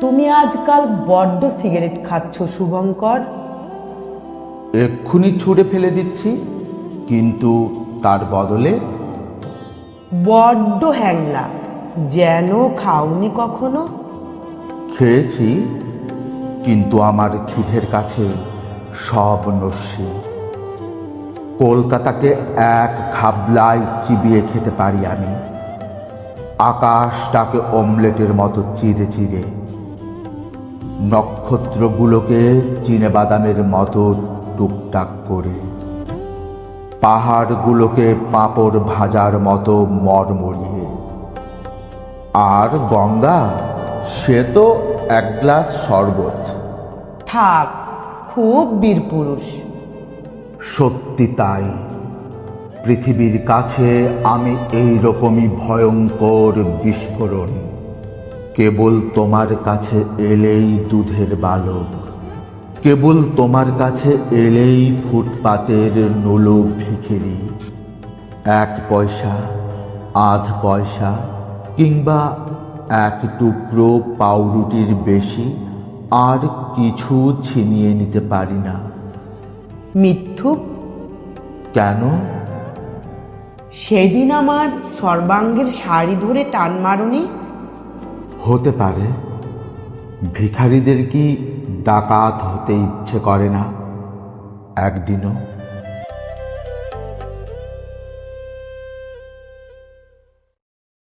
তুমি আজকাল বড্ড সিগারেট খাচ্ছ শুভঙ্কর। এক্ষুনি ছুঁড়ে ফেলে দিচ্ছি, কিন্তু তার বদলে? বড্ড হ্যাংলা, যেন খাওনি কখনো। খেয়েছি, কিন্তু আমার খিদের কাছে সব নস্যি। কলকাতাকে এক খাবলায় চিবিয়ে খেতে পারি আমি, আকাশটাকে অমলেটের মতো চিরে চিরে, নক্ষত্রগুলোকে চিনেবাদামের মতো টুকটাক করে, পাহাড়গুলোকে পাঁপড় ভাজার মতো মরমরিয়ে। আর গঙ্গা, সে তো এক গ্লাস শরবত। থাক, খুব বীরপুরুষ। সত্যি তাই। পৃথিবীর কাছে আমি এই রকমই ভয়ঙ্কর বিস্ফোরণ। কেবল তোমার কাছে এলেই দুধের বালক, কেবল তোমার কাছে এলেই ফুটপাতের নুলুক ভিখিরি। 1 পয়সা, আধ পয়সা, কিংবা 1 টুকরো পাউরুটির বেশি আর কিছু ছিনিয়ে নিতে পারি না। মিথ্যুক। কেন? সেদিন আমার সর্বাঙ্গের শাড়ি ধরে টান মারুনি? হতে পারে। ভিখারিদের কি ডাকাত হতে ইচ্ছে করে না একদিনও?